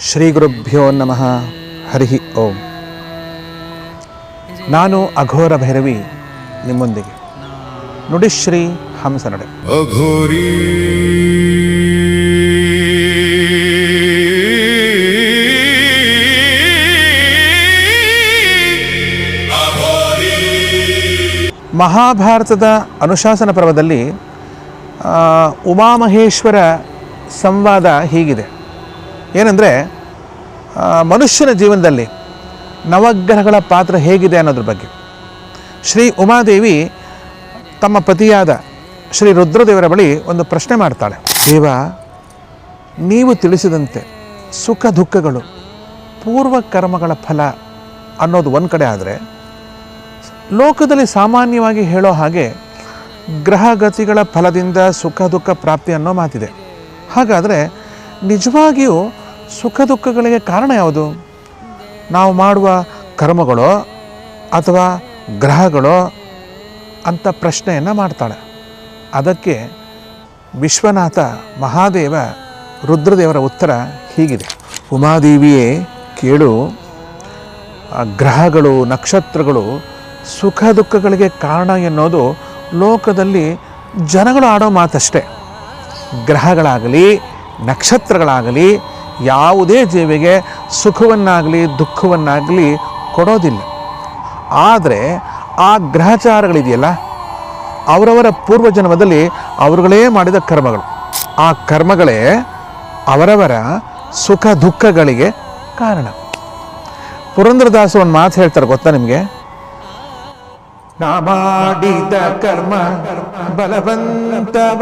ಶ್ರೀ ಗುರುಭ್ಯೋ ನಮಃ. ಹರಿ ಓಂ. ನಾನು ಅಘೋರ ಭೈರವಿ ನಿಮ್ಮೊಂದಿಗೆ. ನುಡಿಶ್ರೀ ಹಂಸನಡೆ. ಅಘೋರಿ ಮಹಾಭಾರತದ ಅನುಶಾಸನ ಪರ್ವದಲ್ಲಿ ಉಮಾಮಹೇಶ್ವರ ಸಂವಾದ ಹೀಗಿದೆ. ಏನಂದರೆ, ಮನುಷ್ಯನ ಜೀವನದಲ್ಲಿ ನವಗ್ರಹಗಳ ಪಾತ್ರ ಹೇಗಿದೆ ಅನ್ನೋದ್ರ ಬಗ್ಗೆ ಶ್ರೀ ಉಮಾದೇವಿ ತಮ್ಮ ಪತಿಯಾದ ಶ್ರೀ ರುದ್ರದೇವರ ಬಳಿ ಒಂದು ಪ್ರಶ್ನೆ ಮಾಡ್ತಾಳೆ. ದೇವ, ನೀವು ತಿಳಿಸಿದಂತೆ ಸುಖ ದುಃಖಗಳು ಪೂರ್ವ ಕರ್ಮಗಳ ಫಲ ಅನ್ನೋದು ಒಂದು ಕಡೆ ಆದರೆ, ಲೋಕದಲ್ಲಿ ಸಾಮಾನ್ಯವಾಗಿ ಹೇಳೋ ಹಾಗೆ ಗ್ರಹಗತಿಗಳ ಫಲದಿಂದ ಸುಖ ದುಃಖ ಪ್ರಾಪ್ತಿ ಅನ್ನೋ ಮಾತಿದೆ. ಹಾಗಾದರೆ ನಿಜವಾಗಿಯೂ ಸುಖ ದುಃಖಗಳಿಗೆ ಕಾರಣ ಯಾವುದು? ನಾವು ಮಾಡುವ ಕರ್ಮಗಳೋ ಅಥವಾ ಗ್ರಹಗಳೋ ಅಂತ ಪ್ರಶ್ನೆಯನ್ನು ಮಾಡ್ತಾಳೆ. ಅದಕ್ಕೆ ವಿಶ್ವನಾಥ ಮಹಾದೇವ ರುದ್ರದೇವರ ಉತ್ತರ ಹೀಗಿದೆ. ಉಮಾದೇವಿಯೇ ಕೇಳು, ಗ್ರಹಗಳು ನಕ್ಷತ್ರಗಳು ಸುಖ ದುಃಖಗಳಿಗೆ ಕಾರಣ ಎನ್ನುವುದು ಲೋಕದಲ್ಲಿ ಜನಗಳು ಆಡೋ ಮಾತಷ್ಟೇ. ಗ್ರಹಗಳಾಗಲಿ ನಕ್ಷತ್ರಗಳಾಗಲಿ ಯಾವುದೇ ಜೀವಿಗೆ ಸುಖವನ್ನಾಗಲಿ ದುಃಖವನ್ನಾಗಲಿ ಕೊಡೋದಿಲ್ಲ. ಆದರೆ ಆ ಗ್ರಹಚಾರಗಳಿದೆಯಲ್ಲ, ಅವರವರ ಪೂರ್ವಜನ್ಮದಲ್ಲಿ ಅವರುಗಳೇ ಮಾಡಿದ ಕರ್ಮಗಳು, ಆ ಕರ್ಮಗಳೇ ಅವರವರ ಸುಖ ದುಃಖಗಳಿಗೆ ಕಾರಣ. ಪುರಂದರದಾಸ ಒಂದು ಮಾತು ಹೇಳ್ತಾರೆ, ಗೊತ್ತಾ ನಿಮಗೆ? ನಾ ಮಾಡಿದ ಕರ್ಮ ಬಲವಂತವಾದೊಡೆ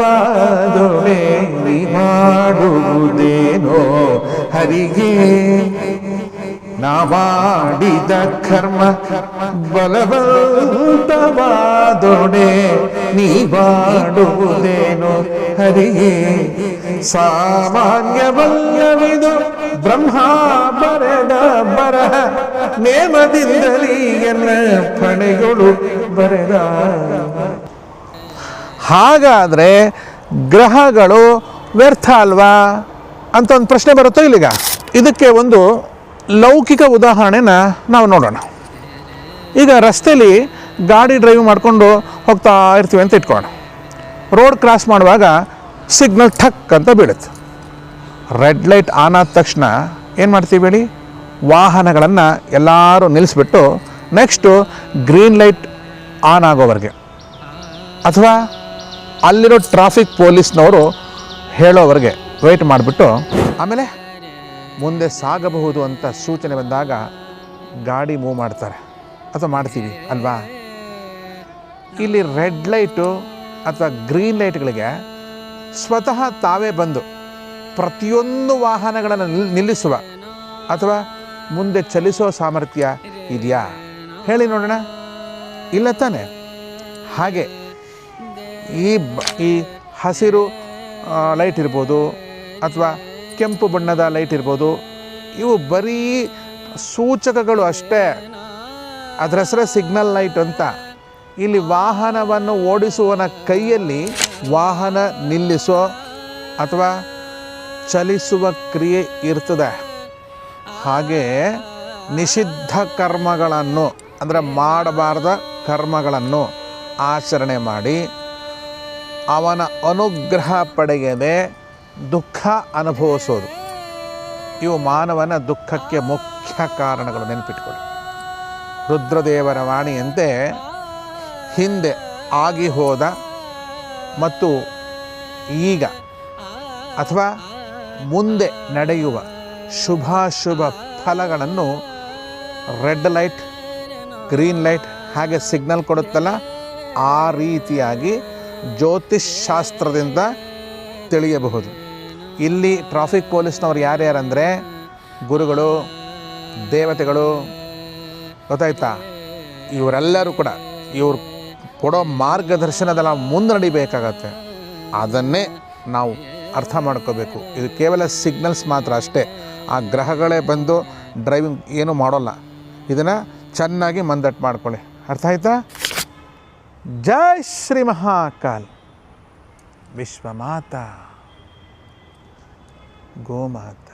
ನೀ ಮಾಡುವುದೇನೋ ಹರಿಗೆ. ನಾ ಮಾಡಿದ ಕರ್ಮ ಬಲವಂತವಾದೊಡೆ ನೀ ಮಾಡುವುದೇನೋ ಹರಿಗೆ. ಸಾಮಾನ್ಯವಲ್ಲವಿದು ಬ್ರಹ್ಮ ಬರೆದ ಬರಹ, ನೇಮದಿಂದಲೀ ಎನ್ನ ಫಣೆಗಳು ಬರೆದ. ಹಾಗಾದರೆ ಗ್ರಹಗಳು ವ್ಯರ್ಥ ಅಲ್ವಾ ಅಂತ ಒಂದು ಪ್ರಶ್ನೆ ಬರುತ್ತೋ ಇಲ್ಲಿಗ? ಇದಕ್ಕೆ ಒಂದು ಲೌಕಿಕ ಉದಾಹರಣೆನ ನಾವು ನೋಡೋಣ. ಈಗ ರಸ್ತೆಯಲ್ಲಿ ಗಾಡಿ ಡ್ರೈವ್ ಮಾಡಿಕೊಂಡು ಹೋಗ್ತಾ ಇರ್ತೀವಿ ಅಂತ ಇಟ್ಕೊಳ್ಳೋಣ. ರೋಡ್ ಕ್ರಾಸ್ ಮಾಡುವಾಗ ಸಿಗ್ನಲ್ ಠಕ್ ಅಂತ ಬೀಳುತ್ತೆ. ರೆಡ್ ಲೈಟ್ ಆನ್ ಆದ ತಕ್ಷಣ ಏನು ಮಾಡ್ತೀವಿ ಹೇಳಿ? ವಾಹನಗಳನ್ನು ಎಲ್ಲರೂ ನಿಲ್ಲಿಸ್ಬಿಟ್ಟು ನೆಕ್ಸ್ಟು ಗ್ರೀನ್ ಲೈಟ್ ಆನ್ ಆಗೋವರೆಗೆ, ಅಥವಾ ಅಲ್ಲಿರೋ ಟ್ರಾಫಿಕ್ ಪೊಲೀಸ್ನವರು ಹೇಳೋವರೆಗೆ ವೆಯ್ಟ್ ಮಾಡಿಬಿಟ್ಟು ಆಮೇಲೆ ಮುಂದೆ ಸಾಗಬಹುದು ಅಂತ ಸೂಚನೆ ಬಂದಾಗ ಗಾಡಿ ಮೂವ್ ಮಾಡ್ತಾರೆ ಅಥವಾ ಮಾಡ್ತೀವಿ ಅಲ್ವಾ? ಇಲ್ಲಿ ರೆಡ್ ಲೈಟು ಅಥವಾ ಗ್ರೀನ್ ಲೈಟ್ಗಳಿಗೆ ಸ್ವತಃ ತಾವೇ ಬಂದು ಪ್ರತಿಯೊಂದು ವಾಹನಗಳನ್ನು ನಿಲ್ಲಿಸುವ ಅಥವಾ ಮುಂದೆ ಚಲಿಸೋ ಸಾಮರ್ಥ್ಯ ಇದೆಯಾ ಹೇಳಿ ನೋಡೋಣ? ಇಲ್ಲ ತಾನೆ? ಹಾಗೆ ಈ ಹಸಿರು ಲೈಟ್ ಇರ್ಬೋದು ಅಥವಾ ಕೆಂಪು ಬಣ್ಣದ ಲೈಟ್ ಇರ್ಬೋದು, ಇವು ಬರೀ ಸೂಚಕಗಳು ಅಷ್ಟೇ. ಅದರ ಹೆಸರೇ ಸಿಗ್ನಲ್ ಲೈಟ್ ಅಂತ. ಇಲ್ಲಿ ವಾಹನವನ್ನು ಓಡಿಸುವನ ಕೈಯಲ್ಲಿ ವಾಹನ ನಿಲ್ಲಿಸೋ ಅಥವಾ ಚಲಿಸುವ ಕ್ರಿಯೆ ಇರ್ತದೆ. ಹಾಗೆ ನಿಷಿದ್ಧ ಕರ್ಮಗಳನ್ನು, ಅಂದರೆ ಮಾಡಬಾರ್ದ ಕರ್ಮಗಳನ್ನು ಆಚರಣೆ ಮಾಡಿ ಅವನ ಅನುಗ್ರಹ ಪಡೆಯದೆ ದುಃಖ ಅನುಭವಿಸೋದು, ಇವು ಮಾನವನ ದುಃಖಕ್ಕೆ ಮುಖ್ಯ ಕಾರಣಗಳು. ನೆನಪಿಟ್ಕೊಳ್ಳಿ. ರುದ್ರದೇವರ ವಾಣಿಯಂತೆ ಹಿಂದೆ ಆಗಿ ಹೋದ ಮತ್ತು ಈಗ ಅಥವಾ ಮುಂದೆ ನಡೆಯುವ ಶುಭಾಶುಭ ಫಲಗಳನ್ನು ರೆಡ್ ಲೈಟ್, ಗ್ರೀನ್ ಲೈಟ್ ಹಾಗೆ ಸಿಗ್ನಲ್ ಕೊಡುತ್ತಲ್ಲ, ಆ ರೀತಿಯಾಗಿ ಜ್ಯೋತಿಷ್ ಶಾಸ್ತ್ರದಿಂದ ತಿಳಿಯಬಹುದು. ಇಲ್ಲಿ ಟ್ರಾಫಿಕ್ ಪೊಲೀಸ್ನವ್ರು ಯಾರ್ಯಾರಂದರೆ ಗುರುಗಳು, ದೇವತೆಗಳು, ಗೊತ್ತಾಯ್ತಾ? ಇವರೆಲ್ಲರೂ ಕೂಡ ಇವರು ಕೊಡೋ ಮಾರ್ಗದರ್ಶನದಲ್ಲ ಮುಂದೆ ನಡಿಬೇಕಾಗತ್ತೆ. ಅದನ್ನೇ ನಾವು ಅರ್ಥ ಮಾಡ್ಕೋಬೇಕು. ಇದು ಕೇವಲ ಸಿಗ್ನಲ್ಸ್ ಮಾತ್ರ ಅಷ್ಟೇ. ಆ ಗ್ರಹಗಳೇ ಬಂದು ಡ್ರೈವಿಂಗ್ ಏನೂ ಮಾಡೋಲ್ಲ. ಇದನ್ನು ಚೆನ್ನಾಗಿ ಮಂದಟ್ಟು ಮಾಡ್ಕೊಳ್ಳಿ. ಅರ್ಥ ಆಯ್ತಾ? ಜೈ ಶ್ರೀ ಮಹಾಕಾಲ್. ವಿಶ್ವಮಾತಾ ಗೋಮಾತಾ.